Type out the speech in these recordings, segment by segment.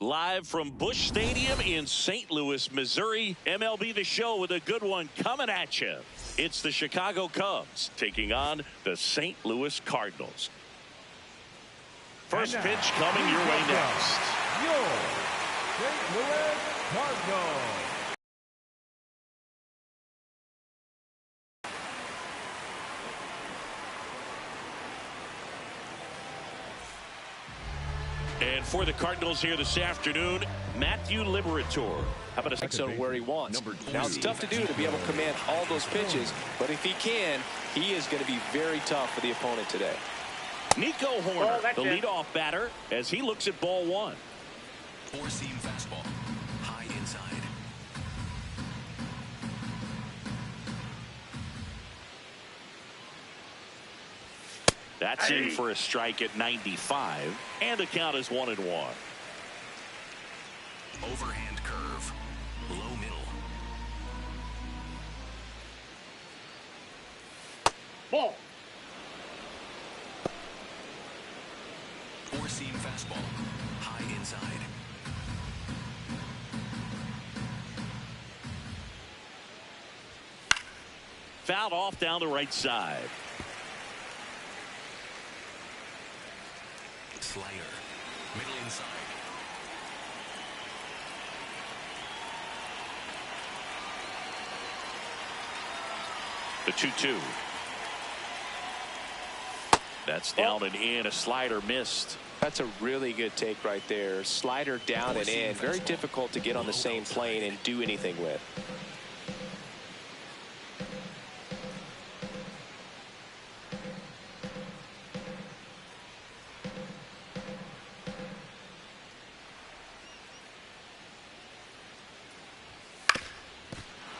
Live from Busch Stadium in St. Louis, Missouri, MLB The Show with a good one coming at you. It's the Chicago Cubs taking on the St. Louis Cardinals. First pitch coming your way next. Your St. Louis Cardinals. And for the Cardinals here this afternoon, Matthew Liberatore. How about a zone where he wants. Now it's tough to do to be able to command all those pitches, but if he can, he is going to be very tough for the opponent today. Nico Horner, the leadoff batter, as he looks at ball one. Four-seam fastball, high inside. That's in for a strike at 95, and the count is 1-1. Overhand curve, low middle. Ball. Four-seam fastball, high inside. Fouled off down the right side. Slider, middle inside. The 2-2. That's down and in. A slider missed. That's a really good take right there. Slider down and in. Very difficult to get on the same plane and do anything with.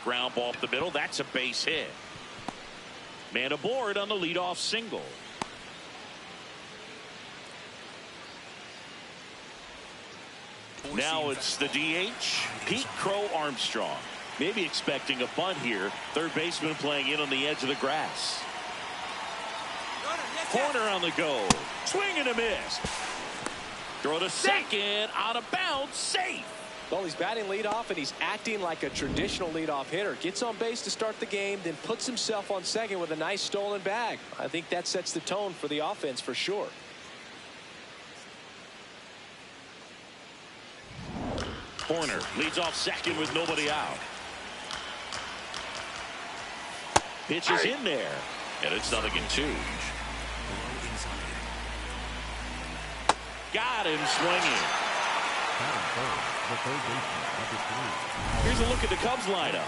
Ground ball up the middle. That's a base hit. Man aboard on the leadoff single. Now it's the DH, Pete Crow Armstrong. Maybe expecting a bunt here. Third baseman playing in on the edge of the grass. Corner on the go. Swing and a miss. Throw to second. Out of bounds. Safe. Well, he's batting leadoff, and he's acting like a traditional leadoff hitter. Gets on base to start the game, then puts himself on second with a nice stolen bag. I think that sets the tone for the offense for sure. Horner leads off second with nobody out. Pitch is in there, and it's 0-2. Got him swinging. Here's a look at the Cubs lineup.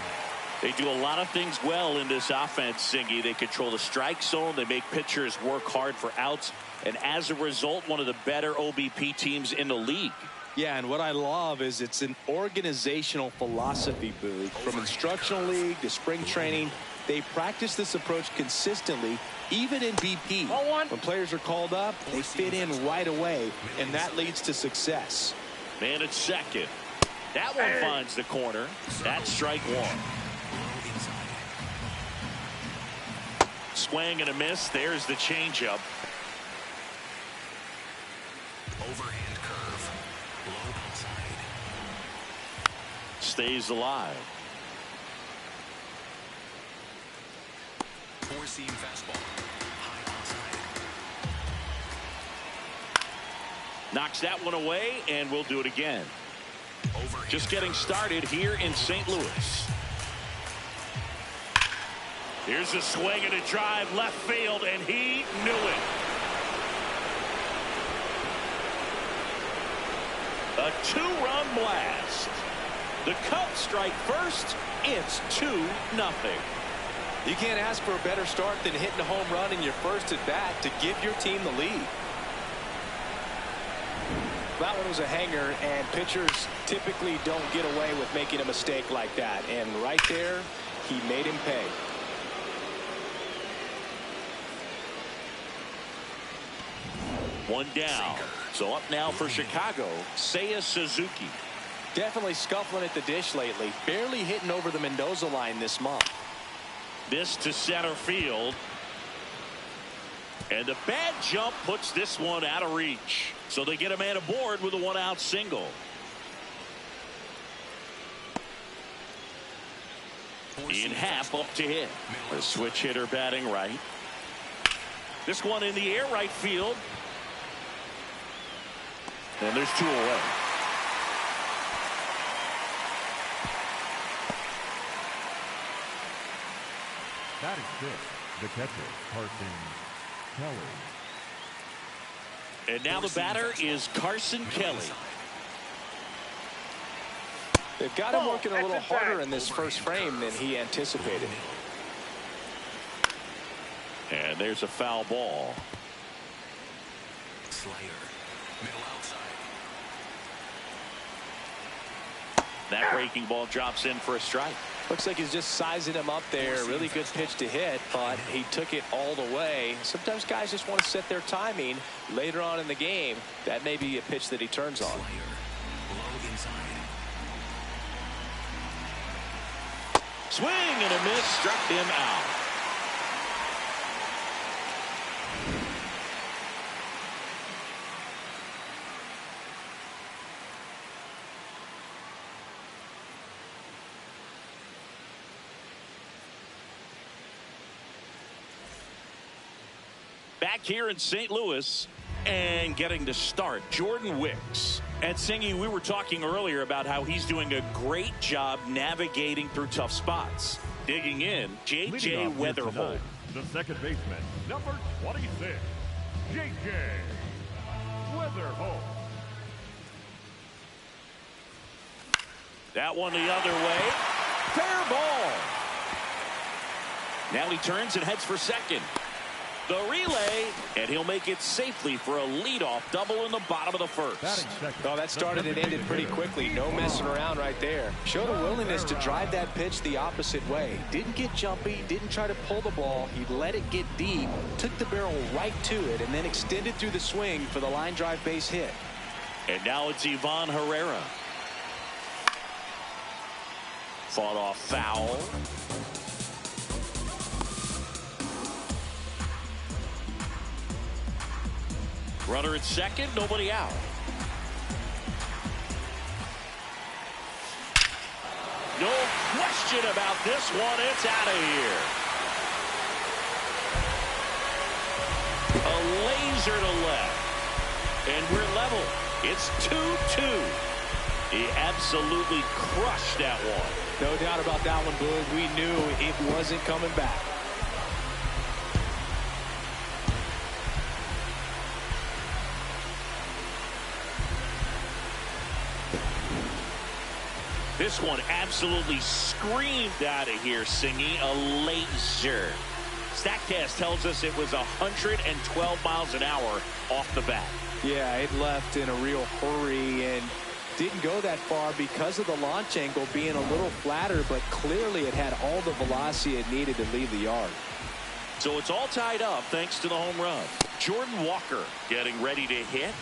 They do a lot of things well in this offense, Singy. They control the strike zone. They make pitchers work hard for outs. And as a result, one of the better OBP teams in the league. Yeah, and what I love is it's an organizational philosophy, Boo. From instructional league to spring training, they practice this approach consistently, even in BP. When players are called up, they fit in right away, and that leads to success. Man at second. That one finds the corner. That's strike one. Swing and a miss. There's the changeup. Overhand curve, low outside. Stays alive. Four-seam fastball, high outside. Knocks that one away, and we'll do it again. Overhand Just getting started here in St. Louis. Here's a swing and a drive left field, and he knew it. A two-run blast. The Cubs strike first. It's 2-0. You can't ask for a better start than hitting a home run in your first at bat to give your team the lead. That one was a hanger, and pitchers typically don't get away with making a mistake like that. And right there, he made him pay. One down. So up now for Chicago, Seiya Suzuki. Definitely scuffling at the dish lately. Barely hitting over the Mendoza line this month. This to center field. And the bad jump puts this one out of reach. So they get a man aboard with a one-out single. In half up to hit. A switch hitter batting right. This one in the air right field. And there's 2 away. Batting fifth, the catcher, Carson Kelly. And now the batter is Carson Kelly. They've got him working a little harder in this first frame than he anticipated. And there's a foul ball. Slayer. Middle outside. That breaking ball drops in for a strike. Looks like he's just sizing him up there. Really good pitch to hit, but he took it all the way. Sometimes guys just want to set their timing later on in the game. That may be a pitch that he turns on. Low inside. Swing and a miss, struck him out. Back here in St. Louis and getting to start, Jordan Wicks. And Singy, we were talking earlier about how he's doing a great job navigating through tough spots. Digging in, J.J. Weatherholt. The second baseman, number 26, J.J. Weatherholt. That one the other way. Fair ball. Now he turns and heads for second. The relay, and he'll make it safely for a leadoff double in the bottom of the first. Oh, that started and ended pretty quickly. No messing around right there. Showed a willingness to drive that pitch the opposite way. Didn't get jumpy, didn't try to pull the ball. He let it get deep, took the barrel right to it, and then extended through the swing for the line drive base hit. And now it's Ivan Herrera. Fought off foul. Runner at second, nobody out. No question about this one. It's out of here. A laser to left. And we're level. It's 2-2. He absolutely crushed that one. No doubt about that one, Boog. We knew it wasn't coming back. This one absolutely screamed out of here, Singy. A laser. StatCast tells us it was 112 miles an hour off the bat. Yeah, it left in a real hurry and didn't go that far because of the launch angle being a little flatter, but clearly it had all the velocity it needed to leave the yard. So it's all tied up thanks to the home run. Jordan Walker getting ready to hit.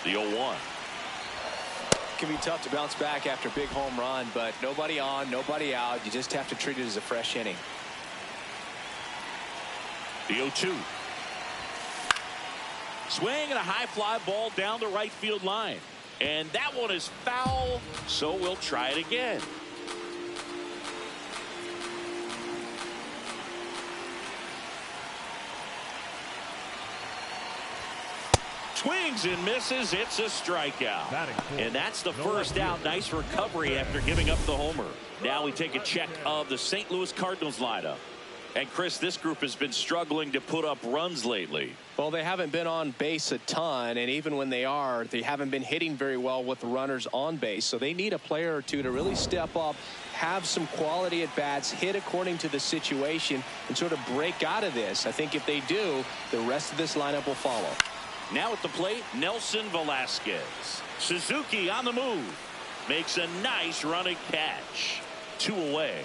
The 0-1. Can be tough to bounce back after a big home run, but nobody on, nobody out. You just have to treat it as a fresh inning. The 0-2. Swing and a high fly ball down the right field line. And that one is foul, so we'll try it again. Swings and misses. It's a strikeout. And that's the first out. Nice recovery after giving up the homer. Now we take a check of the St. Louis Cardinals lineup. And Chris, this group has been struggling to put up runs lately. Well, they haven't been on base a ton, and even when they are, they haven't been hitting very well with runners on base. So they need a player or two to really step up, have some quality at bats, hit according to the situation, and sort of break out of this. I think if they do, the rest of this lineup will follow. Now at the plate, Nelson Velasquez. Suzuki on the move. Makes a nice running catch. 2 away.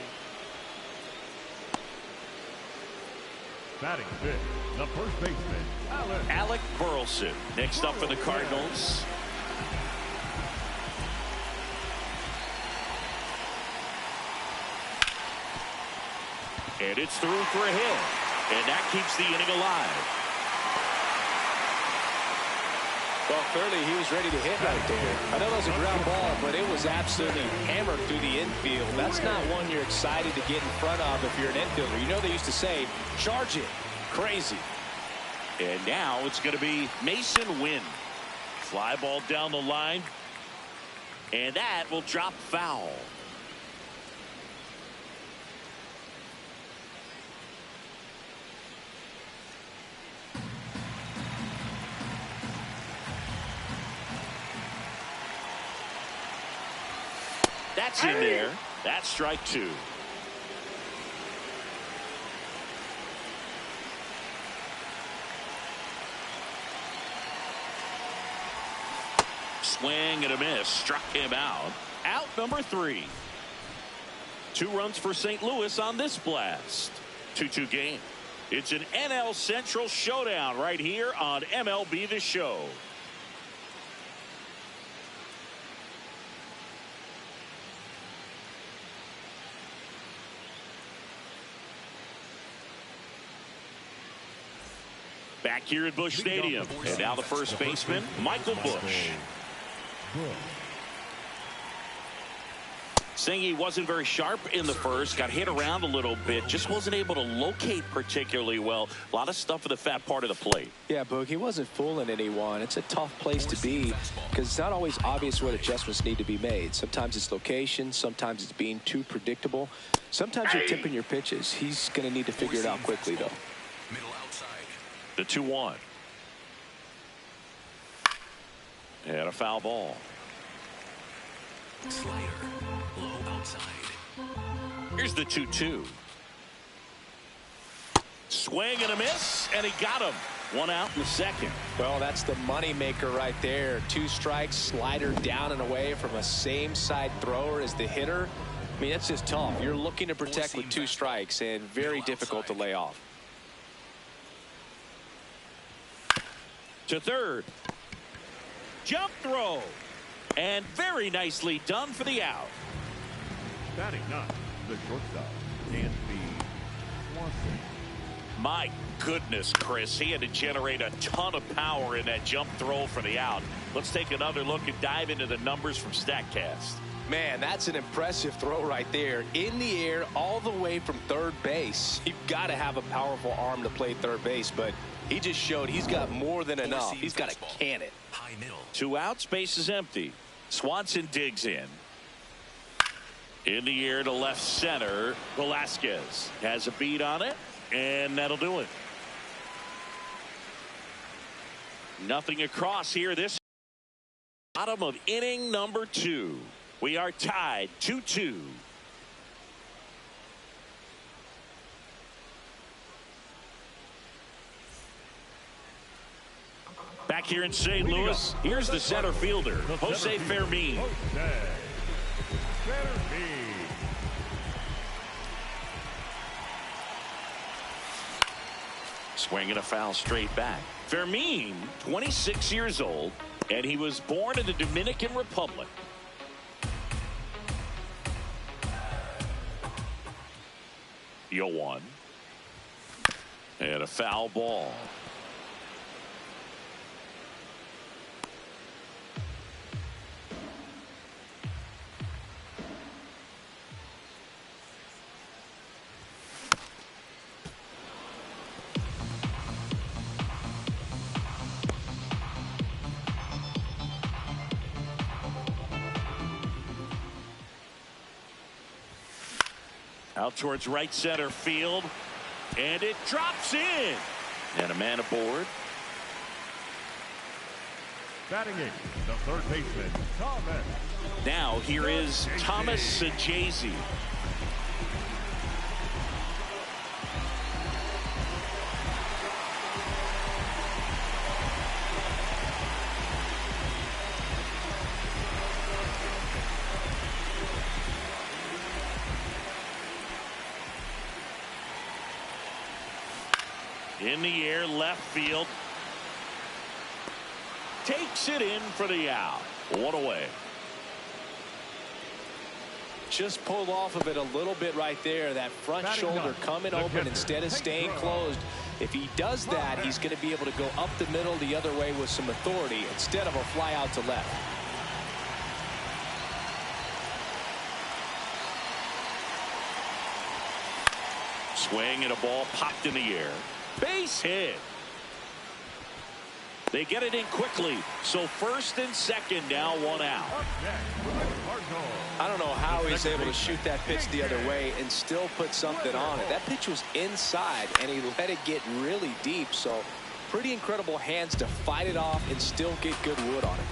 Batting fifth, the first baseman, Alec Burleson. Next up for the Cardinals. And it's through for a hit. And that keeps the inning alive. Well, clearly he was ready to hit right there. I know that was a ground ball, but it was absolutely hammered through the infield. That's not one you're excited to get in front of if you're an infielder. You know they used to say, charge it. Crazy. And now it's going to be Mason Wynn. Fly ball down the line. And that will drop foul. That's in there. That's strike two. Swing and a miss. Struck him out. Out number 3. 2 runs for St. Louis on this blast. 2-2 game. It's an NL Central showdown right here on MLB The Show. Back here at Busch Stadium. And now the first baseman, Michael Busch. Singy wasn't very sharp in the first. Got hit around a little bit. Just wasn't able to locate particularly well. A lot of stuff in the fat part of the plate. Yeah, Boog, he wasn't fooling anyone. It's a tough place to be because it's not always obvious what adjustments need to be made. Sometimes it's location. Sometimes it's being too predictable. Sometimes you're tipping your pitches. He's going to need to figure it out quickly, though. Middle outside. The 2-1. And a foul ball. Slider. Low outside. Here's the 2-2. Swing and a miss, and he got him. 1 out in the second. Well, that's the money maker right there. 2 strikes, slider down and away from a same side thrower as the hitter. I mean, that's just tough. You're looking to protect with 2 strikes and very difficult to lay off. To third. Jump throw. And very nicely done for the out. Batting 9, the shortstop, Dan Swanson. My goodness, Chris. He had to generate a ton of power in that jump throw for the out. Let's take another look and dive into the numbers from StatCast. Man, that's an impressive throw right there. In the air all the way from third base. You've got to have a powerful arm to play third base, but he just showed he's got more than enough. He's got to can it. High middle. 2 outs, base is empty. Swanson digs in. In the air to left center. Velasquez has a beat on it, and that'll do it. Nothing across here. This bottom of inning number 2. We are tied 2-2. Back here in St. Louis, here's the center fielder, Jose Fermin. Swinging a foul straight back. Fermin, 26 years old, and he was born in the Dominican Republic. The 0-1. And a foul ball. Out towards right center field, and it drops in, and a man aboard. Batting 8, the third baseman, Thomas. Now here is Thomas Sajazi. In the air, left field. Takes it in for the out. 1 away. Just pulled off of it a little bit right there. That front shoulder coming open instead of staying closed. If he does that, he's going to be able to go up the middle the other way with some authority instead of a fly out to left. Swing and a ball popped in the air. Base hit. They get it in quickly. So first and second, now one out. I don't know how he's able to shoot that pitch the other way and still put something on it. That pitch was inside, and he let it get really deep. So pretty incredible hands to fight it off and still get good wood on it.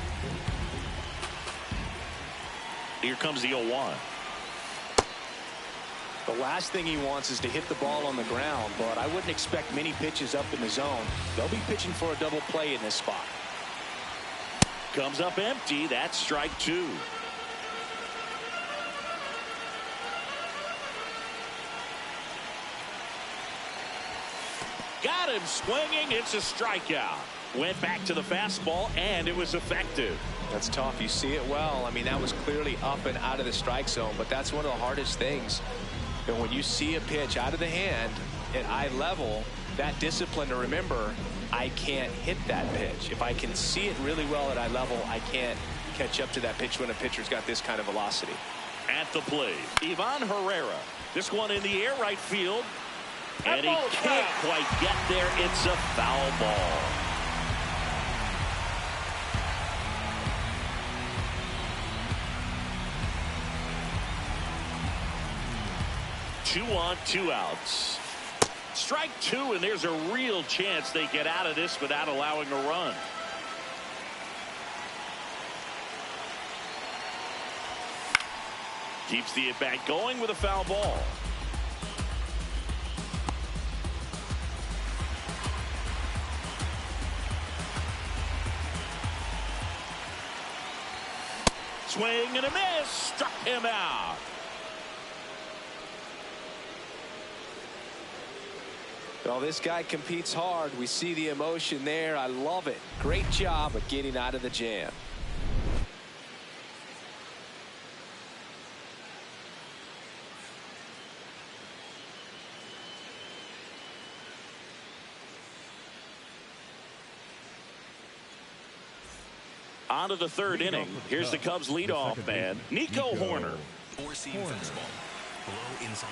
Here comes the 0-1. The last thing he wants is to hit the ball on the ground, but I wouldn't expect many pitches up in the zone. They'll be pitching for a double play in this spot. Comes up empty. That's strike two. Got him swinging. It's a strikeout. Went back to the fastball, and it was effective. That's tough. You see it well. I mean, that was clearly up and out of the strike zone, but that's one of the hardest things. And when you see a pitch out of the hand at eye level, that discipline to remember, I can't hit that pitch. If I can see it really well at eye level, I can't catch up to that pitch when a pitcher's got this kind of velocity. At the plate, Ivan Herrera. This one in the air, right field. And he can't quite get there. It's a foul ball. Two on, two outs. Strike two, and there's a real chance they get out of this without allowing a run. Keeps the at-bat going with a foul ball. Swing and a miss. Struck him out. Well, this guy competes hard. We see the emotion there. I love it. Great job of getting out of the jam. On to the third inning. Here's the Cubs leadoff man, Nico Hoerner. Four-seam fastball. Low inside.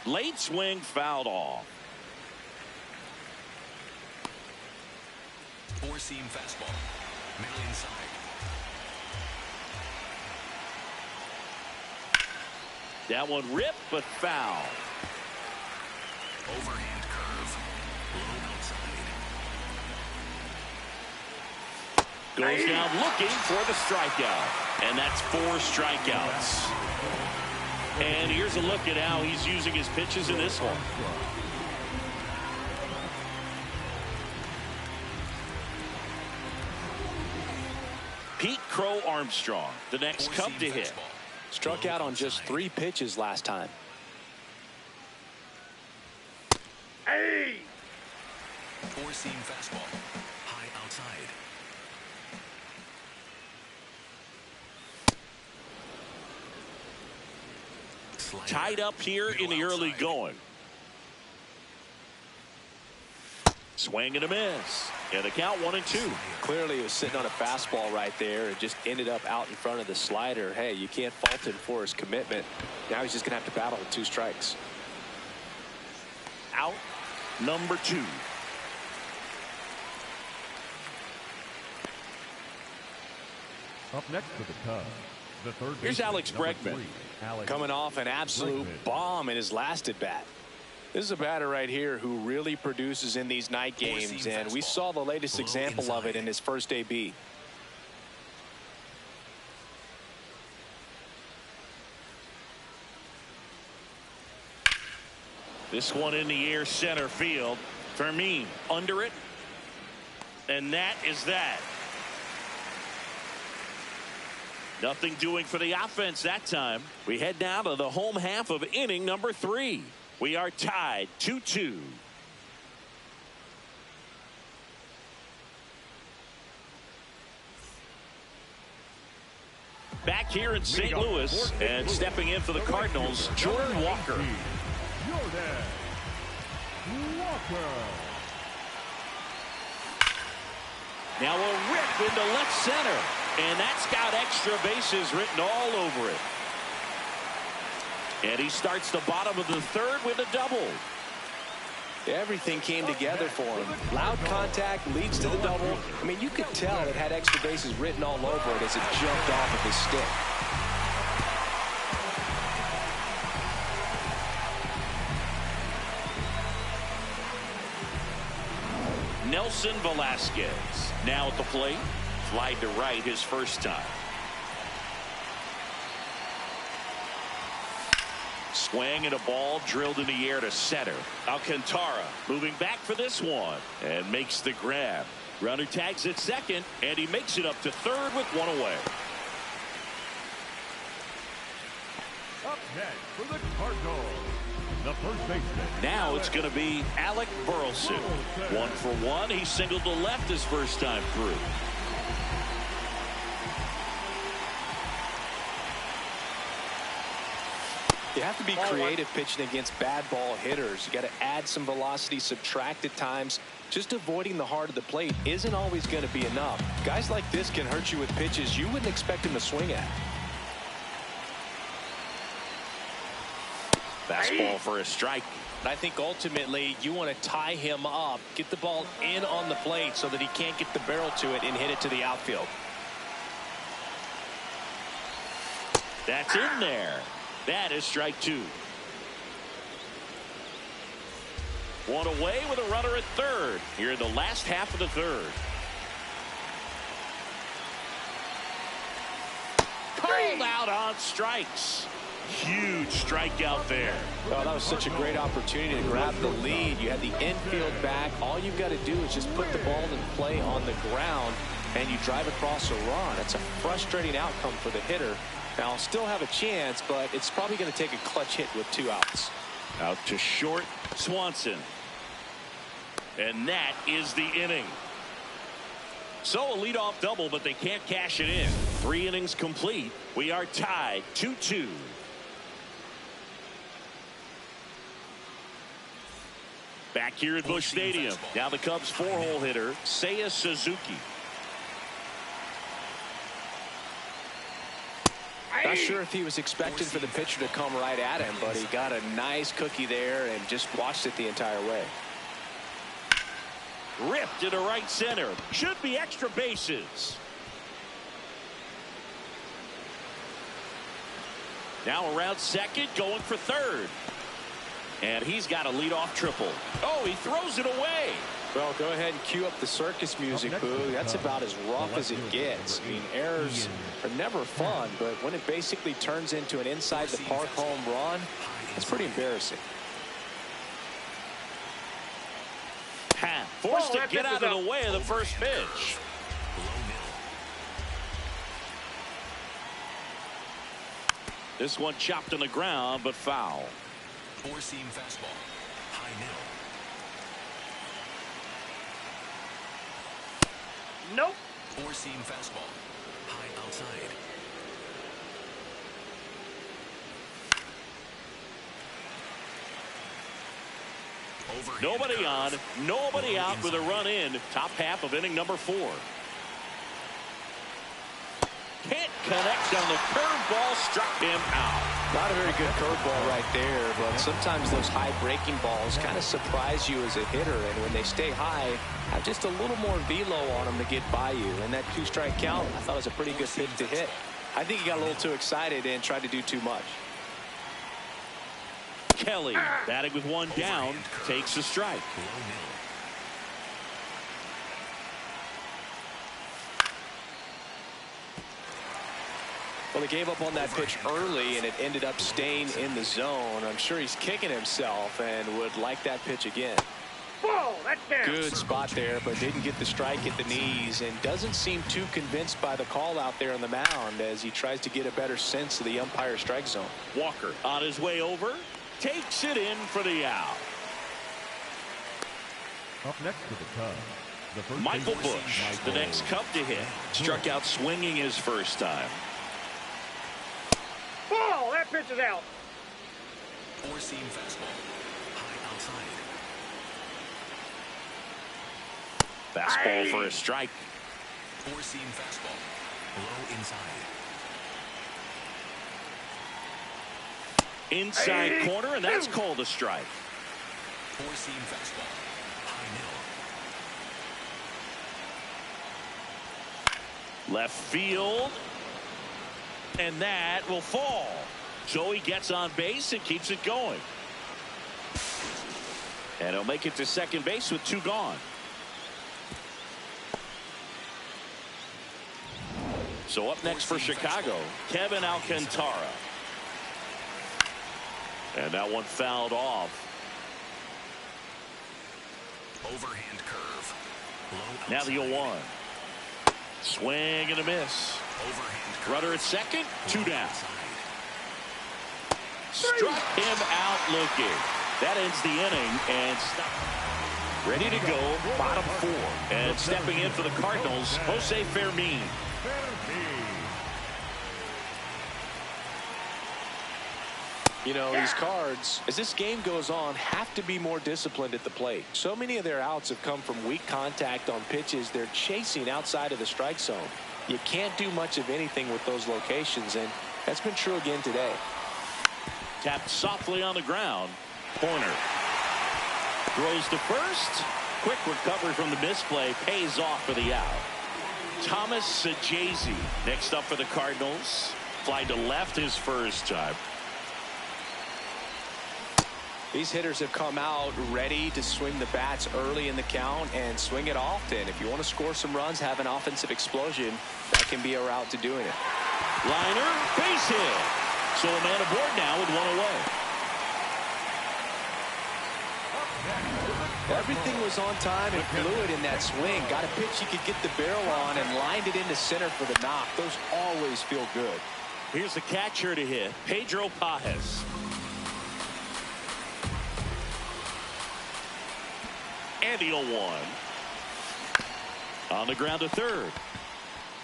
Late swing fouled off. Four-seam fastball. Middle inside. That one ripped but foul. Overhand curve. Low outside. Goes down looking for the strikeout. And that's 4 strikeouts. And here's a look at how he's using his pitches in this one. Pete Crow Armstrong, the next Cub to hit. Struck out on just 3 pitches last time. Hey! Four-seam fastball. High outside. Slider. Tied up here in the early going. Swing and a miss. And the count 1-2. Clearly he was sitting on a fastball right there and just ended up out in front of the slider. Hey, you can't fault him for his commitment. Now he's just going to have to battle with 2 strikes. Out number 2. Up next for the Cubs, the third Here's baseman, Alex number Bregman. 3, Alex Coming off an absolute Bregman. bomb in his last at bat. This is a batter right here who really produces in these night games, and we saw the latest example of it in his first AB. This one in the air, center field. Fermin under it. And that is that. Nothing doing for the offense that time. We head now to the home half of inning number 3. We are tied 2-2. Back here in St. Louis, and stepping in for the Cardinals, Jordan Walker. Now a rip into left center, and that's got extra bases written all over it. And he starts the bottom of the third with a double. Everything came together for him. Loud contact leads to the double. I mean, you could tell it had extra bases written all over it as it jumped off of his stick. Nelson Velasquez now at the plate. Flied to right his first time. Swing and a ball drilled in the air to center. Alcantara moving back for this one and makes the grab. Runner tags at second, and he makes it up to third with one away. Up next for the Cardinals, the first baseman. Now it's going to be Alec Burleson. 1 for 1. He singled to left his first time through. You have to be creative pitching against bad ball hitters. You got to add some velocity, subtract at times. Just avoiding the heart of the plate isn't always going to be enough. Guys like this can hurt you with pitches you wouldn't expect him to swing at. Fastball for a strike. I think ultimately you want to tie him up, get the ball in on the plate so that he can't get the barrel to it and hit it to the outfield. That's in there. That is strike 2. One away with a runner at third here in the last half of the third. Called out on strikes. Huge strikeout there. Oh, that was such a great opportunity to grab the lead. You had the infield back. All you've got to do is just put the ball in play on the ground, and you drive across a run. It's a frustrating outcome for the hitter. Now, I'll still have a chance, but it's probably going to take a clutch hit with 2 outs. Out to short, Swanson. And that is the inning. So a leadoff double, but they can't cash it in. 3 innings complete. We are tied 2-2. Back here at Busch Stadium. Now the Cubs 4-hole hitter, Seiya Suzuki. Not sure if he was expecting for the pitcher to come right at him, but he got a nice cookie there and just watched it the entire way. Ripped into right center. Should be extra bases. Now around second, going for third. And he's got a leadoff triple. Oh, he throws it away. Well, go ahead and cue up the circus music, Boo. That's about as rough as it gets. I mean, errors are never fun, but when it basically turns into an inside the park home run, it's pretty embarrassing. Forced to get out of the way of the first pitch. This one chopped on the ground, but foul. 4-seam fastball. High middle. Nope. 4-seam fastball. High outside. Nobody on, nobody out with a run in. Top half of inning number 4. Can't connect on the curveball, struck him out. Not a very good curveball right there, but sometimes those high breaking balls kind of surprise you as a hitter, and when they stay high, have just a little more velo on them to get by you. And that 2-strike count, I thought was a pretty good pitch to hit. I think he got a little too excited and tried to do too much. Kelly, batting with one down, takes a strike. Well, he gave up on that pitch early, and it ended up staying in the zone. I'm sure he's kicking himself and would like that pitch again. Whoa, that's fair. Good spot there, but didn't get the strike at the knees, and doesn't seem too convinced by the call out there on the mound as he tries to get a better sense of the umpire strike zone. Walker on his way over, takes it in for the out. Up next to the Cubs, the first Michael baseman, Busch, Michael the next Cub to hit. Struck out swinging his first time. That pitch is out. Four-seam fastball. High outside. Fastball for a strike. Four-seam fastball. Low inside. Inside corner, and that's called a strike. Four-seam fastball. High middle. Left field. And that will fall. So he gets on base and keeps it going. And he'll make it to second base with 2 gone. So up next for Chicago, Kevin Alcantara. And that one fouled off. Overhand curve. Low Now outside. the 0-1. Swing and a miss. Overhand curve. Runner at second, 2 Low down. outside. Struck him out looking. That ends the inning and ready to go, bottom 4. And stepping in for the Cardinals, Jose Fermin. You know, these Cards, as this game goes on, have to be more disciplined at the plate. So many of their outs have come from weak contact on pitches they're chasing outside of the strike zone. You can't do much of anything with those locations, and that's been true again today. Tapped softly on the ground. Corner. Throws to first. Quick recovery from the misplay. Pays off for the out. Thomas Sajazi next up for the Cardinals. Fly to left his first time. These hitters have come out ready to swing the bats early in the count and swing it often. If you want to score some runs, have an offensive explosion, that can be a route to doing it. Liner, base hit. So a man aboard now with 1 away. Everything was on time and fluid in that swing. Got a pitch he could get the barrel on and lined it into center for the knock. Those always feel good. Here's the catcher to hit, Pedro Pajes. And the 0-1. On the ground to third.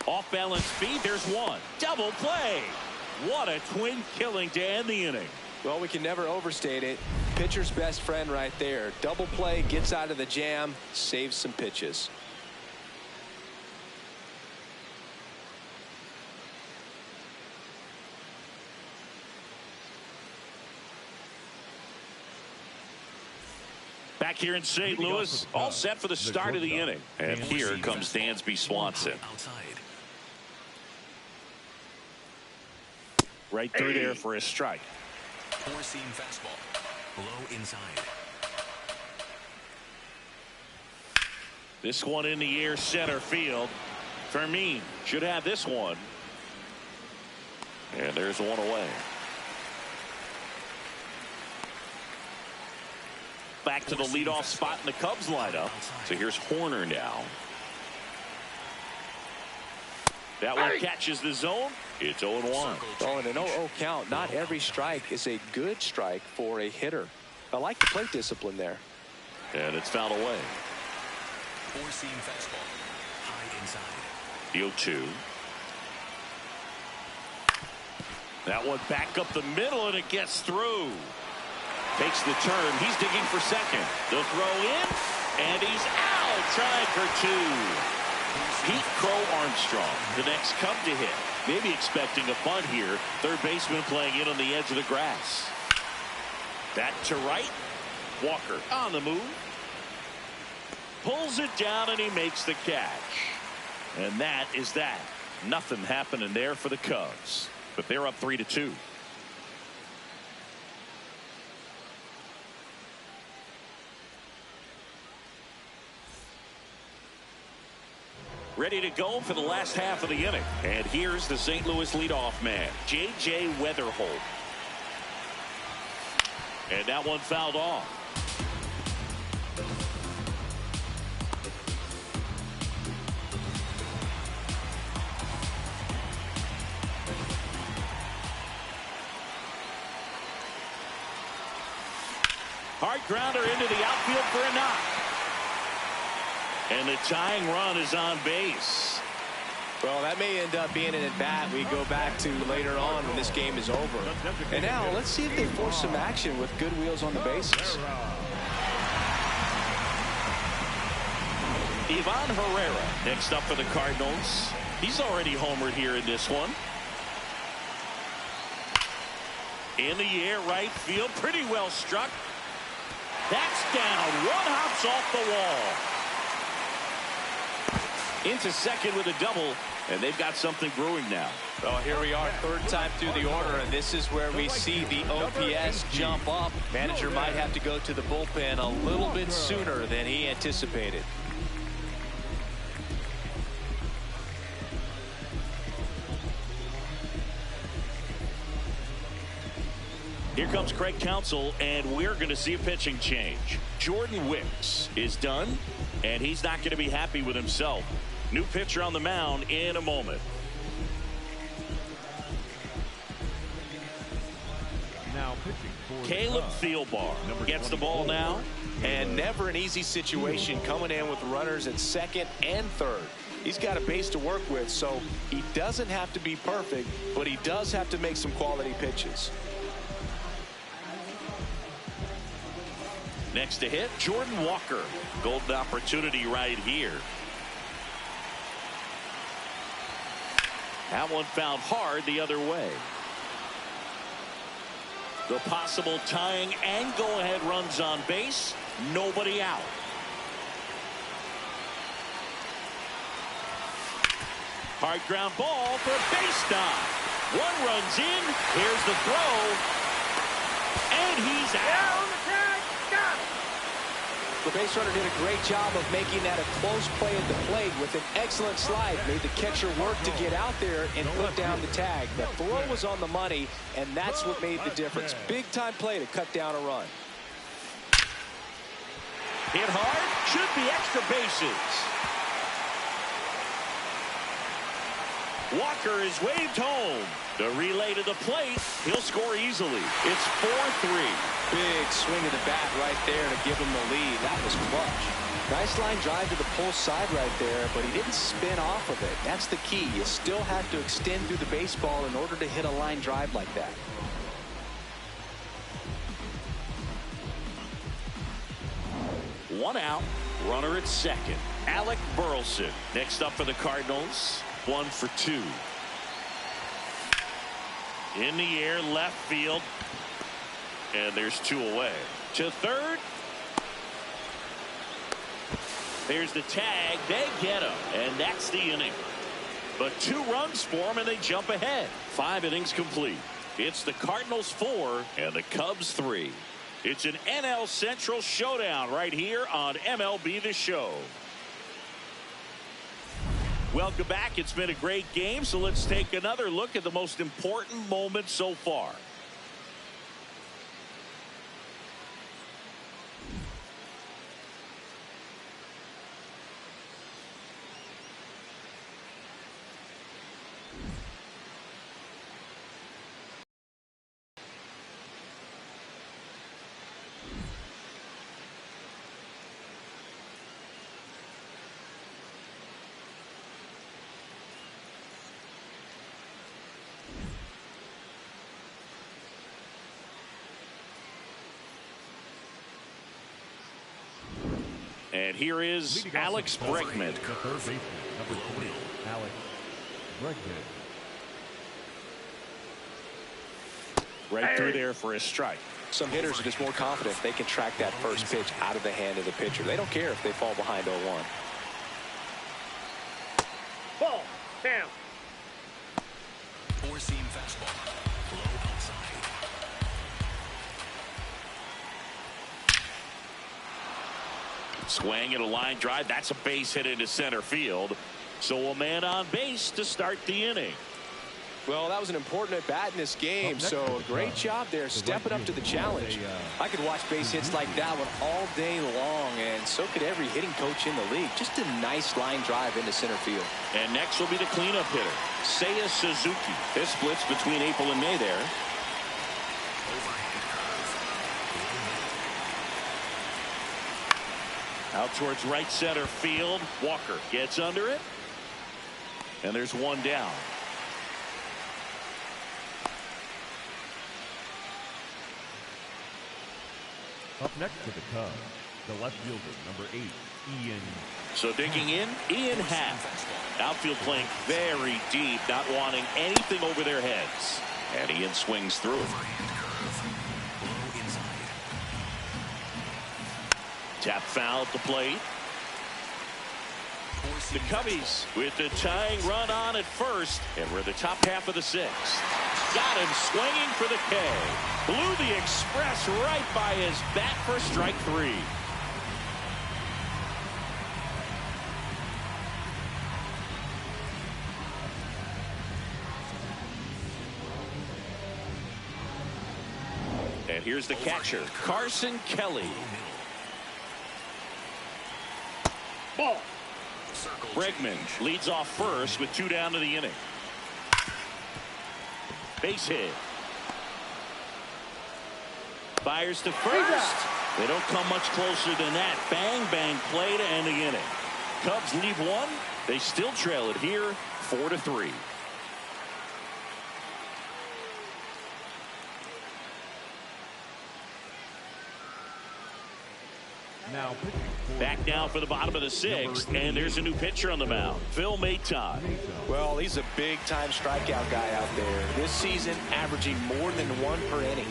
Off balance feed, there's 1. Double play. What a twin killing to end the inning. Well, we can never overstate it. Pitcher's best friend right there. Double play, gets out of the jam, saves some pitches. Back here in St. Louis, all set for the start of the inning. And here comes Dansby Swanson. Outside. Right through there for a strike. Four-seam fastball. Low inside. This one in the air, center field. Fermin should have this one. And there's 1 away. Back to the leadoff spot in the Cubs lineup. So here's Horner now. That one catches the zone. It's 0-1. Oh, and an 0-0 count. Not every strike is a good strike for a hitter. I like the plate discipline there. And it's fouled away. Four-seam fastball. High inside. The 0-2. That one back up the middle, and it gets through. Takes the turn. He's digging for second. The throw in, and he's out. Trying for 2. Pete Crow Armstrong, the next Cub to hit. Maybe expecting a bunt here. Third baseman playing in on the edge of the grass. That to right. Walker on the move. Pulls it down, and he makes the catch. And that is that. Nothing happening there for the Cubs. But they're up 3-2. Ready to go for the last half of the inning. And here's the St. Louis leadoff man, J.J. Weatherholt. And that one fouled off. Hard grounder into the outfield for a knock. And the tying run is on base. Well, that may end up being an at-bat we go back to later on when this game is over. And now let's see if they force some action with good wheels on the bases. Ivan Herrera next up for the Cardinals. He's already homered here in this one. In the air, right field, pretty well struck. That's down. One hops off the wall. Into second with a double, and they've got something brewing now. Well, here we are, third time through the order, and this is where we see the OPS jump up. Manager might have to go to the bullpen a little bit sooner than he anticipated. Here comes Craig Counsell, and we're going to see a pitching change. Jordan Wicks is done, and he's not going to be happy with himself. New pitcher on the mound in a moment. Now pitching for Caleb Thielbar gets the ball now. And never an easy situation coming in with runners at second and third. He's got a base to work with, so he doesn't have to be perfect, but he does have to make some quality pitches. Next to hit, Jordan Walker. Golden opportunity right here. That one fouled hard the other way. The possible tying and go-ahead runs on base. Nobody out. Hard ground ball for a base dive. One runs in. Here's the throw. And he's out. The base runner did a great job of making that a close play at the plate with an excellent slide. Made the catcher work to get out there and put down the tag. The throw was on the money, and that's what made the difference. Big time play to cut down a run. Hit hard, should be extra bases. Walker is waved home. The relay to the plate. He'll score easily. It's 4-3. Big swing of the bat right there to give him the lead. That was clutch. Nice line drive to the pull side right there, but he didn't spin off of it. That's the key. You still have to extend through the baseball in order to hit a line drive like that. One out. Runner at second. Alec Burleson next up for the Cardinals. 1 for 2. In the air, left field. And there's 2 away. To third. There's the tag. They get him. And that's the inning. But 2 runs for him, and they jump ahead. 5 innings complete. It's the Cardinals 4 and the Cubs 3. It's an NL Central showdown right here on MLB The Show. Welcome back. It's been a great game, so let's take another look at the most important moments so far. And here is Alex Bregman. Alex Bregman. Right through there for a strike. Some hitters are just more confident they can track that first pitch out of the hand of the pitcher. They don't care if they fall behind 0-1. Ball down. Four-seam fastball. Low outside. Swing and a line drive. That's a base hit into center field. So a man on base to start the inning. Well, that was an important at bat in this game, so a great job there stepping up to the challenge. I could watch base hits like that one all day long, and so could every hitting coach in the league. Just a nice line drive into center field. And next will be the cleanup hitter, Seiya Suzuki. This splits between April and May there. Out towards right center field. Walker gets under it. And there's one down. Up next for the Cubs, the left fielder, number 8, Ian. So digging in, Ian Happ. Outfield playing very deep, not wanting anything over their heads. And Ian swings through. Tap foul at the plate. The Cubbies with the tying run on at first, and we're in the top half of the 6th. Got him swinging for the K. Blew the express right by his bat for strike 3. And here's the catcher, Carson Kelly. Ball. Bregman leads off first with 2 down to the inning. Base hit. Fires to first. They don't come much closer than that. Bang, bang play to end the inning. Cubs leave 1. They still trail it here, 4-3. Now pitching for Back now for the bottom of the 6th, and there's a new pitcher on the mound, Phil Maton. Well, he's a big-time strikeout guy out there. This season, averaging more than 1 per inning.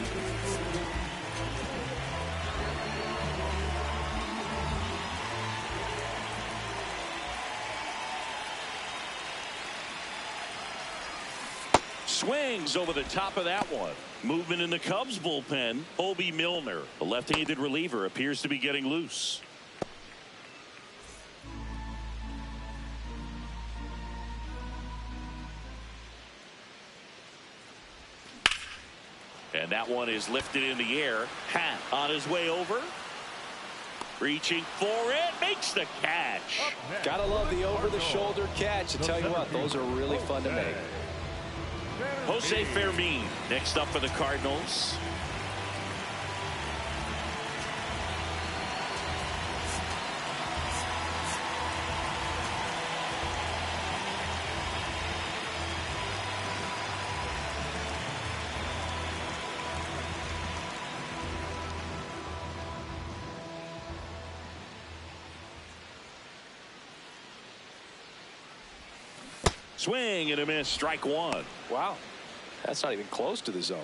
Swings over the top of that one. Movement in the Cubs bullpen. Obi Milner, the left-handed reliever, appears to be getting loose. And that one is lifted in the air. Happ on his way over. Reaching for it. Makes the catch. Gotta love the over-the-shoulder catch. I tell you what, those are really fun to make. Jose Fermin next up for the Cardinals. Swing and a miss, strike 1. Wow, that's not even close to the zone.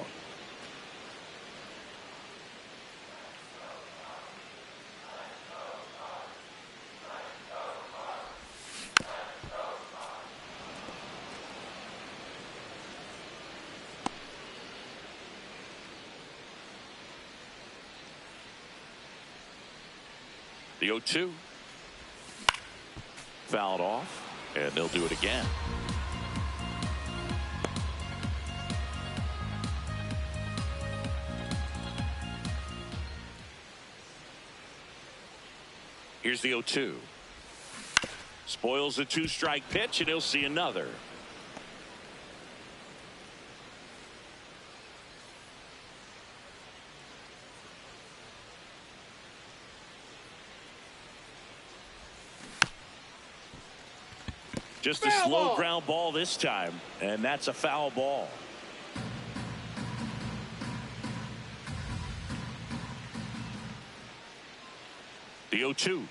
The 0-2. Fouled off, and they'll do it again. Here's the 0-2. Spoils the 2-strike pitch, and he'll see another. Just a slow ground ball this time, and that's a foul ball. The 0-2.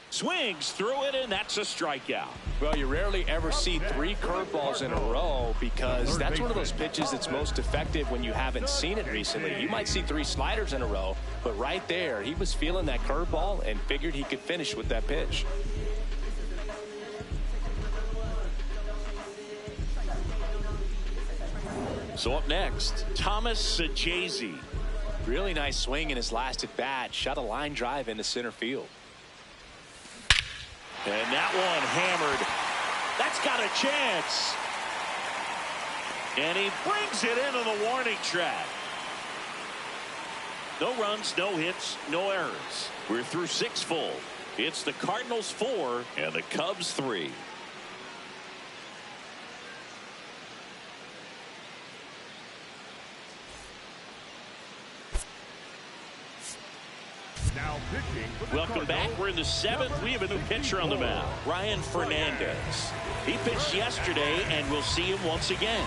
Swings through it, and that's a strikeout. Well, you rarely ever see 3 curveballs in a row because that's one of those pitches that's most effective when you haven't seen it recently. You might see 3 sliders in a row, but right there, he was feeling that curveball and figured he could finish with that pitch. So up next, Thomas Sajazi. Really nice swing in his last at bat. Shot a line drive into center field. And that one hammered. That's got a chance. And he brings it into the warning track. No runs, no hits, no errors. We're through 6 full. It's the Cardinals 4 and the Cubs 3. Now pitching for the Welcome Cardinals, back. We're in the seventh. We have a new pitcher on the mound, Ryan Fernandez. He pitched yesterday, and we'll see him once again.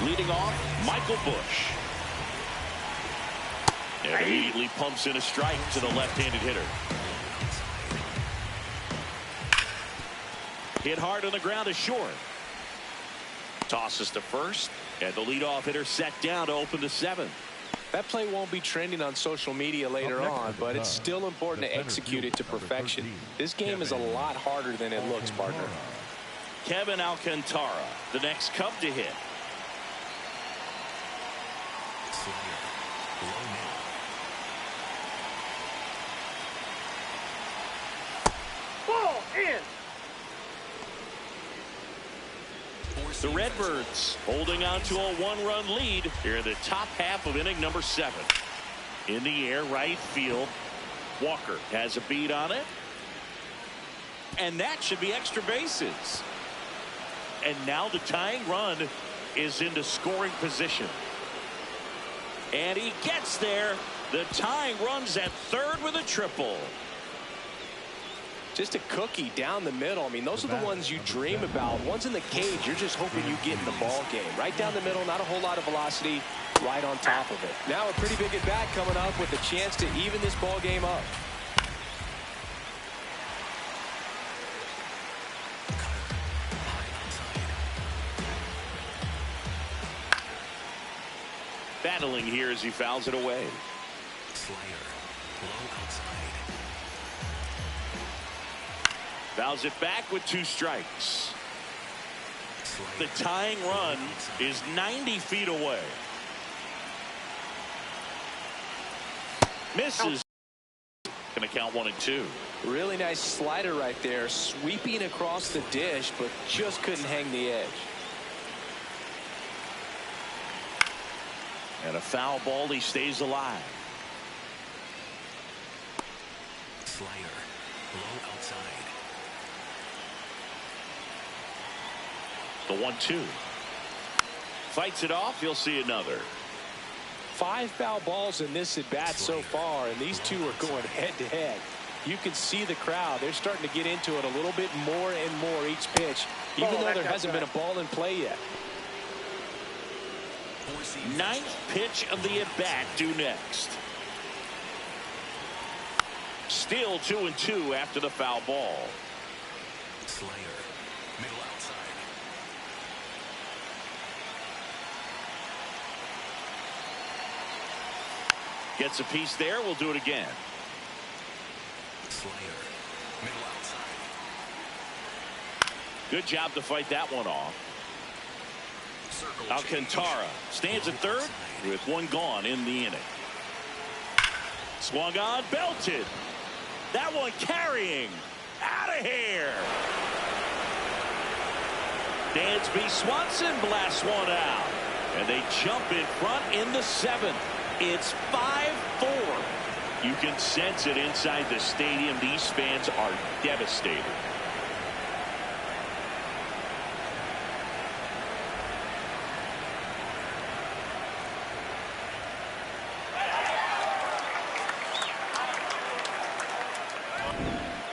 Leading off, Michael Busch. And immediately pumps in a strike to the left-handed hitter. Hit hard on the ground to short. Tosses to first, and the leadoff hitter set down to open the seventh. That play won't be trending on social media later on, but it's still important to execute it to perfection. This game is a lot harder than it looks, partner. Kevin Alcantara, the next Cub to hit. Ball in. The Redbirds holding on to a one-run lead here in the top half of inning number 7. In the air, right field. Walker has a beat on it. And that should be extra bases. And now the tying run is into scoring position. And he gets there. The tying run's at third with a triple. Just a cookie down the middle. I mean, those are the ones you dream about. Ones in the cage, you're just hoping you get in the ball game. Right down the middle, not a whole lot of velocity, right on top of it. Now a pretty big at bat coming up with a chance to even this ball game up. Battling here as he fouls it away. Fouls it back with 2 strikes. The tying run is 90 feet away. Misses. Gonna count 1 and 2. Really nice slider right there, sweeping across the dish, but just couldn't hang the edge. And a foul ball, he stays alive. Slider, low outside. The 1-2. Fights it off. You'll see another. 5 foul balls in this at bat so far, and these two are going head to head. You can see the crowd. They're starting to get into it a little bit more and more each pitch, even though there hasn't been a ball in play yet. 9th pitch of the at bat due next. Still 2-2 after the foul ball. Slayer, middle outside. Gets a piece there. We'll do it again. Slayer, middle outside. Good job to fight that one off. Alcantara stands at third with 1 gone in the inning. Swung on, belted. That one carrying. Out of here. Dansby Swanson blasts one out. And they jump in front in the 7th. It's 5-4. You can sense it inside the stadium. These fans are devastated.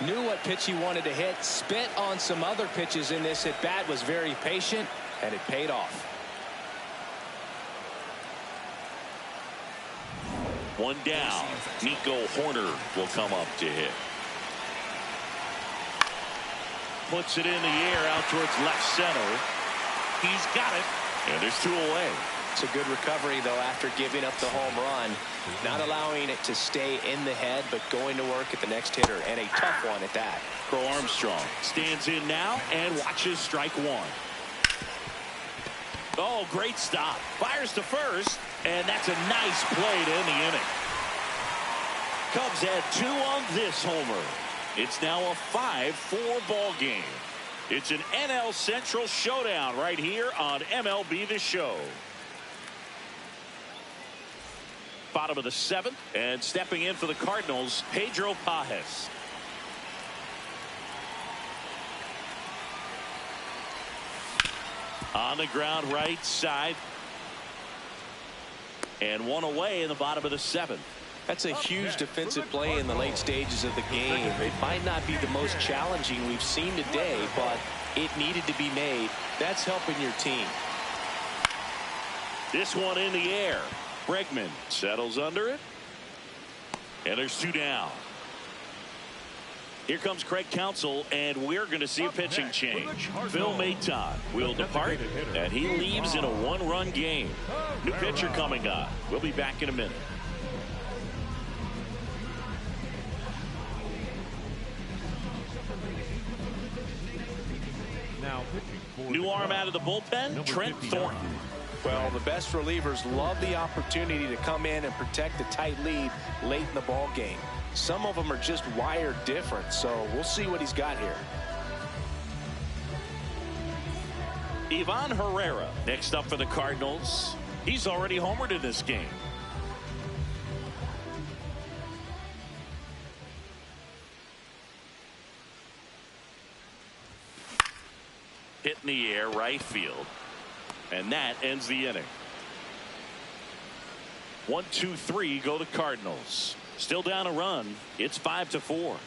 Knew what pitch he wanted to hit, spent on some other pitches in this at bat, was very patient, and it paid off. 1 down. Nico Horner will come up to hit. Puts it in the air out towards left center. He's got it. And there's 2 away. It's a good recovery, though, after giving up the home run. Not allowing it to stay in the head, but going to work at the next hitter, and a tough one at that. Crow Armstrong stands in now and watches strike 1. Oh, great stop. Fires to first, and that's a nice play to end the inning. Cubs had 2 on this homer. It's now a 5-4 ball game. It's an NL Central showdown right here on MLB The Show. Bottom of the 7th, and stepping in for the Cardinals, Pedro Pajes. On the ground right side. And 1 away in the bottom of the 7th. That's a huge defensive play in the late stages of the game. It might not be the most challenging we've seen today, but it needed to be made. That's helping your team. This one in the air. Bregman settles under it. And there's 2 down. Here comes Craig Counsell, and we're going to see a pitching change. Phil Maton will depart, and he leaves in a 1-run game. New pitcher coming on. We'll be back in a minute. Now pitching for New the arm Cubs, out of the bullpen, number Trent 59. Thornton. Well, the best relievers love the opportunity to come in and protect a tight lead late in the ball game. Some of them are just wired different, so we'll see what he's got here. Ivan Herrera next up for the Cardinals. He's already homered in this game. Hit in the air, right field. And that ends the inning. 1, 2, 3 go the Cardinals. Still down a run. It's 5-4.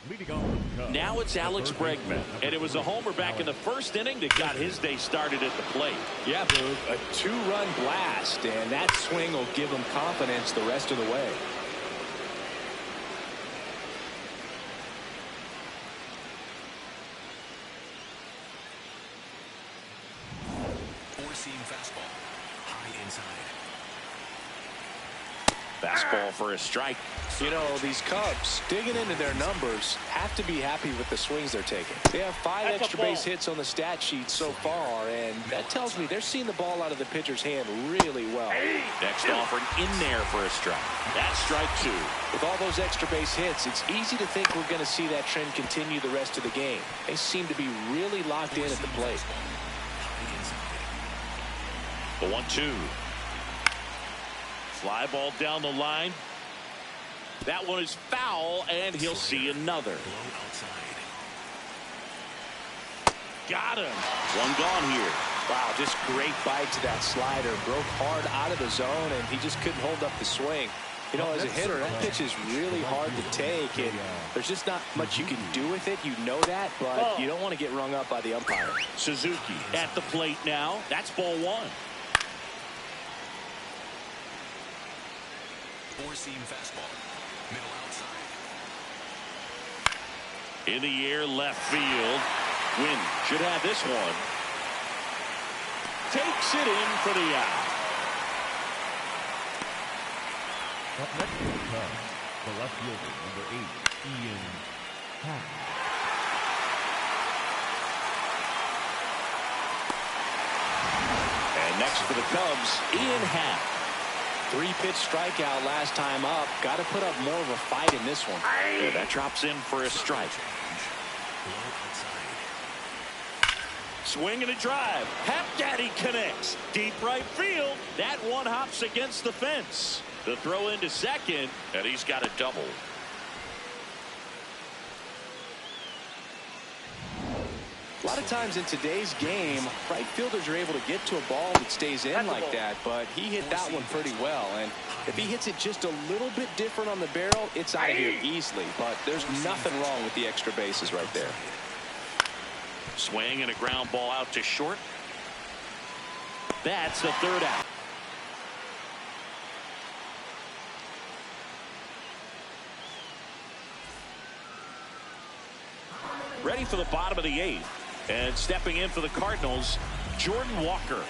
Leading off for the Cubs, Now it's Alex Bregman, and it was a homer back in the first inning that got his day started at the plate. Yeah, Boog, a 2-run blast, and that swing will give him confidence the rest of the way. Four-seam fastball. High inside. Fastball for a strike. You know, these Cubs, digging into their numbers, have to be happy with the swings they're taking. They have 5 That's a extra base ball. hits on the stat sheet so far, and that tells me they're seeing the ball out of the pitcher's hand really well. Next offering in there for a strike. That's strike 2. With all those extra base hits, it's easy to think we're going to see that trend continue the rest of the game. They seem to be really locked in at the plate. The 1-2. Fly ball down the line. That one is foul, and he'll see another. Low outside. Got him. One gone here. Wow, just great bite to that slider. Broke hard out of the zone, and he just couldn't hold up the swing. You know, as a hitter, that pitch is really hard to take, and there's just not much you can do with it. You know that, but you don't want to get rung up by the umpire. Suzuki at the plate now. That's ball 1. Four-seam fastball. Middle outside. In the air, left field. Wynn should have this one. Takes it in for the out. Up next for the Cubs, the left fielder, number 8, Ian Happ. And next for the Cubs, Ian Happ. 3-pitch strikeout last time up. Got to put up more of a fight in this one. And that drops in for a strike. Low outside. Swing and a drive. Hap Daddy connects. Deep right field. That one hops against the fence. The throw into second, and he's got a double. A lot of times in today's game, right fielders are able to get to a ball that stays in like that, but he hit that one pretty well. And if he hits it just a little bit different on the barrel, it's out of here easily. But there's nothing wrong with the extra bases right there. Swing and a ground ball out to short. That's the third out. Ready for the bottom of the 8th. And stepping in for the Cardinals, Jordan Walker.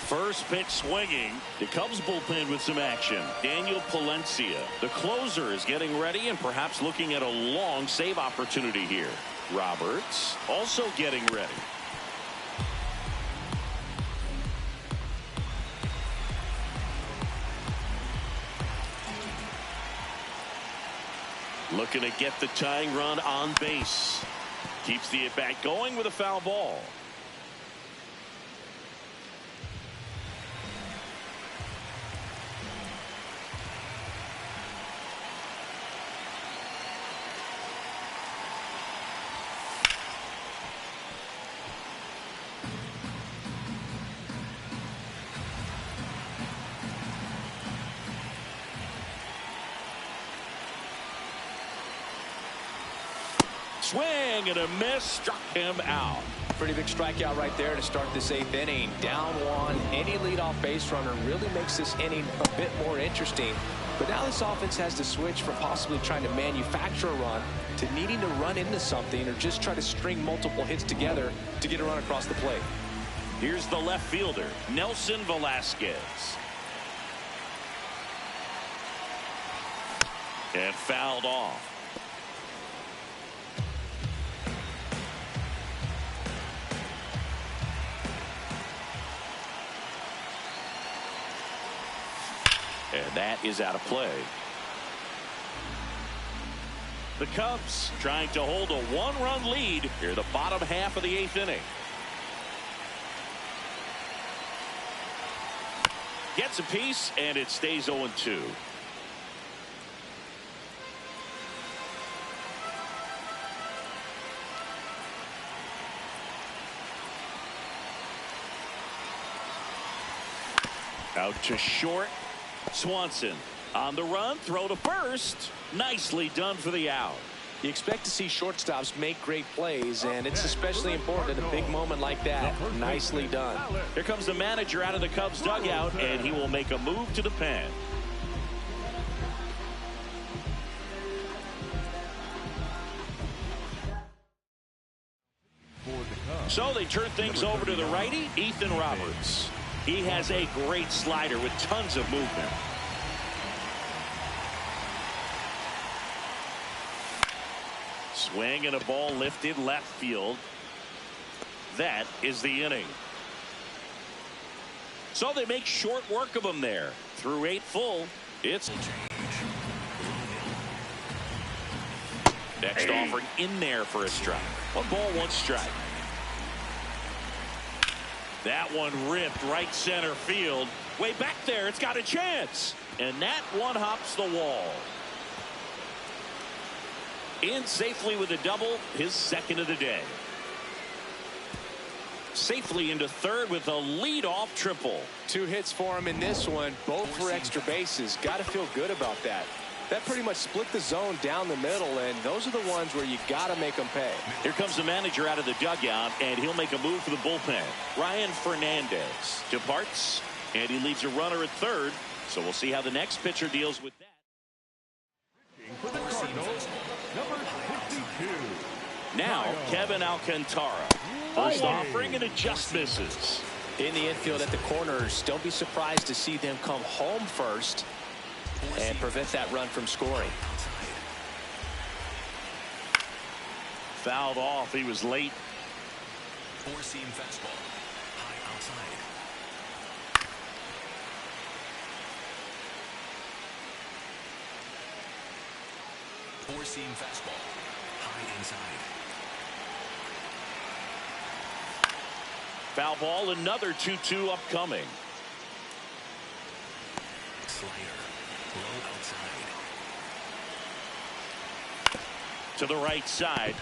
First pitch swinging. The Cubs bullpen with some action. Daniel Palencia, the closer, is getting ready and perhaps looking at a long save opportunity here. Roberts also getting ready. Looking to get the tying run on base. Keeps the at-bat going with a foul ball. Swing and a miss, struck him out. Pretty big strikeout right there to start this 8th inning. Down 1, any leadoff base runner really makes this inning a bit more interesting. But now this offense has to switch from possibly trying to manufacture a run to needing to run into something or just try to string multiple hits together to get a run across the plate. Here's the left fielder, Nelson Velasquez. And fouled off. And that is out of play. The Cubs trying to hold a 1-run lead here, the bottom half of the 8th inning. Gets a piece, and it stays 0-2. Out to short. Swanson on the run, throw to first. Nicely done for the out. You expect to see shortstops make great plays, and it's especially important in a big moment like that. Nicely done. Here comes the manager out of the Cubs dugout, and he will make a move to the pen. So they turn things over to the righty, Ethan Roberts. He has a great slider with tons of movement. Swing and a ball lifted left field. That is the inning. So they make short work of him there. Through 8 full, it's next offering in there for a strike. 1 ball, 1 strike. That one ripped right center field. Way back there, it's got a chance. And that one hops the wall. In safely with a double, his 2nd of the day. Safely into 3rd with a leadoff triple. 2 hits for him in this one, both for extra bases. Got to feel good about that. That pretty much split the zone down the middle, and those are the ones where you got to make them pay. Here comes the manager out of the dugout, and he'll make a move for the bullpen. Ryan Fernandez departs, and he leaves a runner at 3rd. So we'll see how the next pitcher deals with that. For the Cardinals, number 52. Now, Kevin Alcantara. First offering, and it just misses. In the infield at the corners, don't be surprised to see them come home first and prevent that run from scoring. Fouled off. He was late. 4-seam fastball. High outside. Four-seam fastball. High inside. Foul ball. Another 2-2 upcoming. Slider. Low outside. To the right side.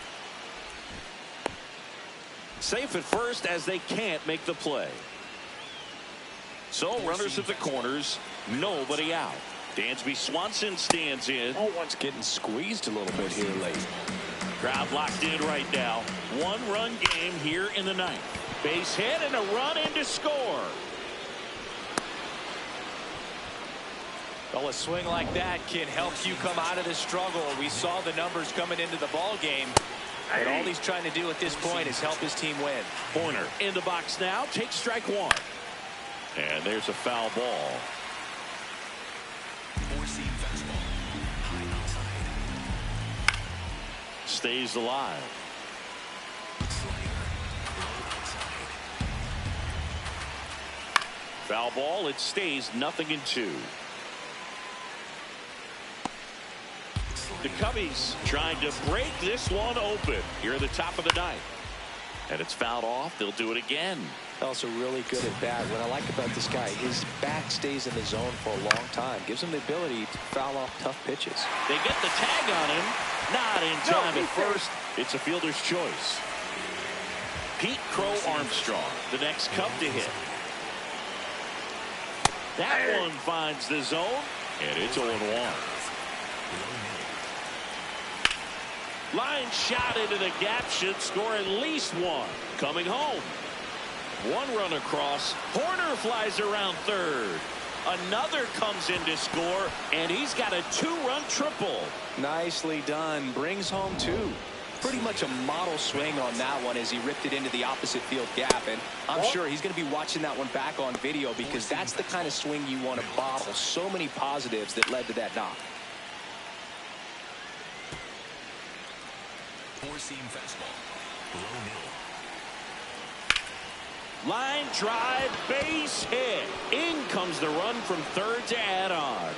Safe at first as they can't make the play. So runners at the corners, nobody out. Dansby Swanson stands in. Oh, one's getting squeezed a little bit here late. Crowd locked in right now. 1-run game here in the 9th. Base hit and a run in to score. Well, a swing like that can help you come out of the struggle. We saw the numbers coming into the ball game. But all he's trying to do at this point is help his team win. Horner in the box now. Takes strike 1. And there's a foul ball. Four-seam fastball. High outside. Stays alive. Slider. Low outside. Foul ball. It stays 0-2. The Cubbies trying to break this one open here at the top of the 9th. And it's fouled off. They'll do it again. Also really good at bat. What I like about this guy, his bat stays in the zone for a long time. Gives him the ability to foul off tough pitches. They get the tag on him. Not in time at first. It's a fielder's choice. Pete Crow Armstrong, the next Cub to hit. That one finds the zone, and it's 0-1. Line shot into the gap should score at least one. Coming home. One run across. Horner flies around third. Another comes in to score, and he's got a two-run triple. Nicely done. Brings home two. Pretty much a model swing on that one as he ripped it into the opposite field gap. And I'm sure he's going to be watching that one back on video because that's the kind of swing you want to bottle. So many positives that led to that knock. Four-seam fastball. Low middle. Line drive, base hit. In comes the run from third to add on.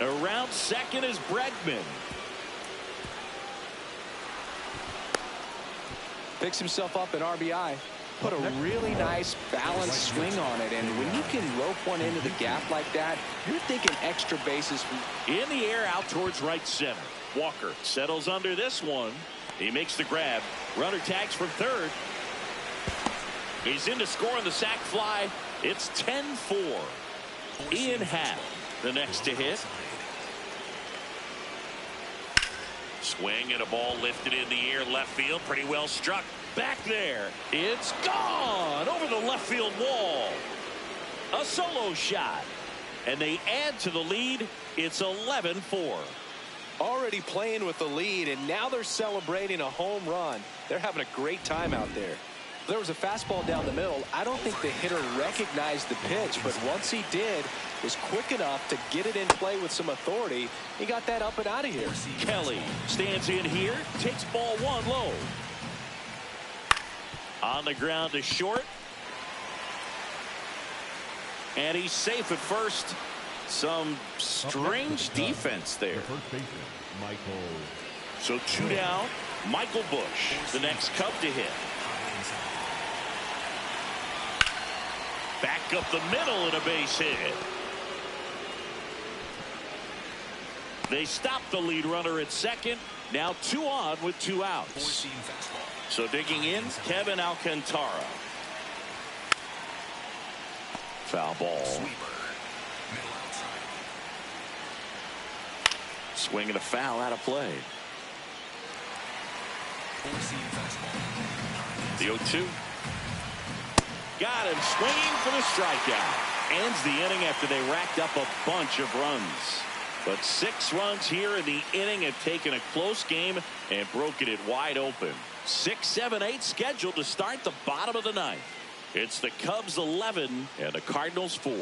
Around second is Bregman. Picks himself up an RBI. Put a really nice balanced swing on it. And when you can rope one into the gap like that, you're thinking extra bases. In the air out towards right center. Walker settles under this one. He makes the grab. Runner tags from third. He's in to score on the sac fly. It's 10-4. Ian Happ, the next to hit. Swing and a ball lifted in the air left field. Pretty well struck. Back there. It's gone over the left field wall. A solo shot. And they add to the lead. It's 11-4. Already playing with the lead, and now they're celebrating a home run. They're having a great time out there. There was a fastball down the middle. I don't think the hitter recognized the pitch, but once he did, was quick enough to get it in play with some authority. He got that up and out of here. Kelly stands in here, takes ball one low. On the ground to short. And he's safe at first. Some strange defense there. First baseman, Michael. So two down. Michael Bush, the next Cub to hit. Back up the middle and a base hit. They stop the lead runner at second. Now 2 on with 2 outs. So digging in, Kevin Alcantara. Foul ball. Swing and a foul out of play. The 0-2. Got him swinging for the strikeout. Ends the inning after they racked up a bunch of runs. But 6 runs here in the inning have taken a close game and broken it wide open. 6, 7, 8 scheduled to start the bottom of the ninth. It's the Cubs 11 and the Cardinals 4.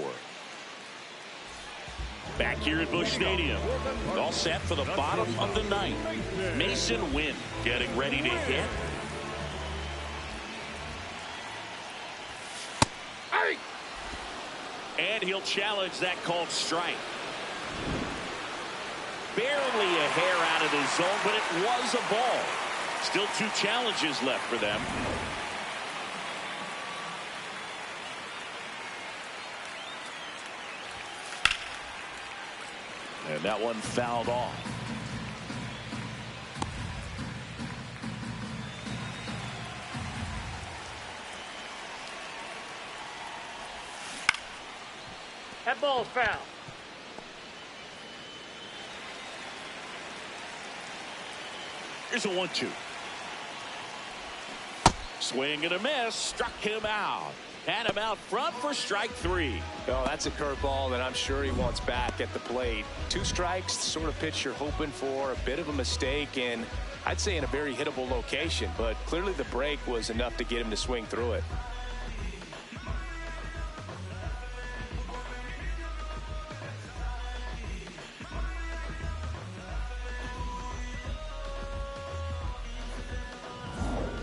Back here at Busch Stadium. All set for the bottom of the ninth. Mason Wynn getting ready to hit. And he'll challenge that called strike. Barely a hair out of the zone, but it was a ball. Still 2 challenges left for them. And that one fouled off. That ball's foul. Here's a 1-2. Swing and a miss. Struck him out. Had him out front for strike 3. Oh, that's a curveball that I'm sure he wants back at the plate. 2 strikes, the sort of pitch you're hoping for. A bit of a mistake, and I'd say in a very hittable location. But clearly the break was enough to get him to swing through it.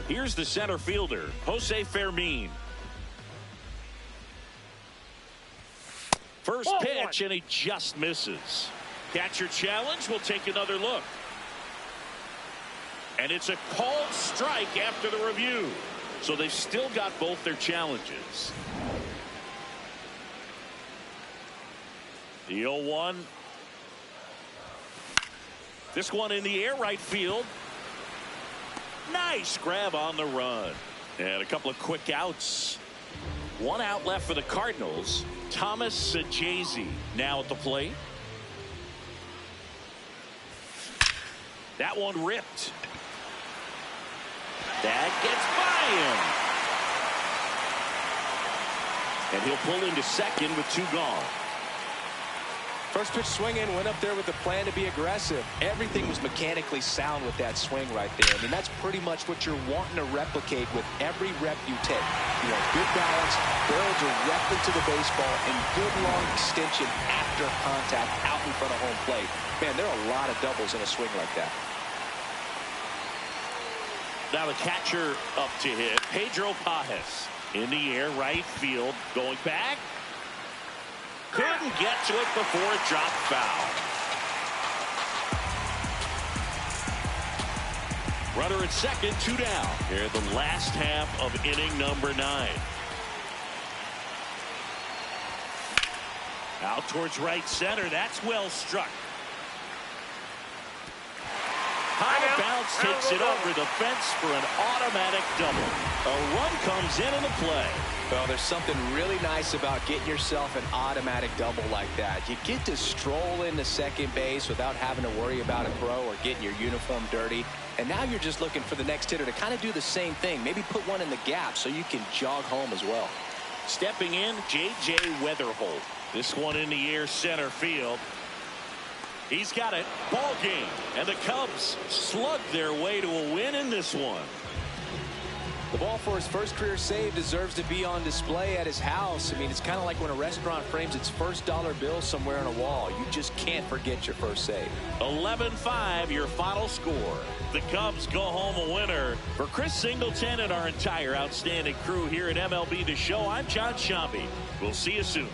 Here's the center fielder, Jose Fermin. First pitch, and he just misses. Catcher challenge. Will take another look. And it's a called strike after the review. So they've still got both their challenges. The 0-1. This one in the air, right field. Nice grab on the run. And a couple of quick outs. 1 out left for the Cardinals. Thomas Sajazi now at the plate. That one ripped. That gets by him. And he'll pull into second with 2 gone. First pitch swinging, went up there with a plan to be aggressive. Everything was mechanically sound with that swing right there. I mean, that's pretty much what you're wanting to replicate with every rep you take. You want good balance, barrel directly to the baseball, and good long extension after contact out in front of home plate. Man, there are a lot of doubles in a swing like that. Now the catcher up to hit, Pedro Pajes. In the air, right field, going back. Couldn't get to it before it dropped foul. Runner at second, 2 down. Here in the last half of inning number 9. Out towards right center. That's well struck. High bounce takes it over the fence for an automatic double. A run comes in the play. Well, there's something really nice about getting yourself an automatic double like that. You get to stroll into second base without having to worry about a throw or getting your uniform dirty. And now you're just looking for the next hitter to kind of do the same thing. Maybe put one in the gap so you can jog home as well. Stepping in, J.J. Weatherholt. This one in the air center field. He's got it. Ball game. And the Cubs slug their way to a win in this one. The ball for his first career save deserves to be on display at his house. I mean, it's kind of like when a restaurant frames its first dollar bill somewhere on a wall. You just can't forget your first save. 11-5, your final score. The Cubs go home a winner. For Chris Singleton and our entire outstanding crew here at MLB The Show, I'm John Shambi. We'll see you soon.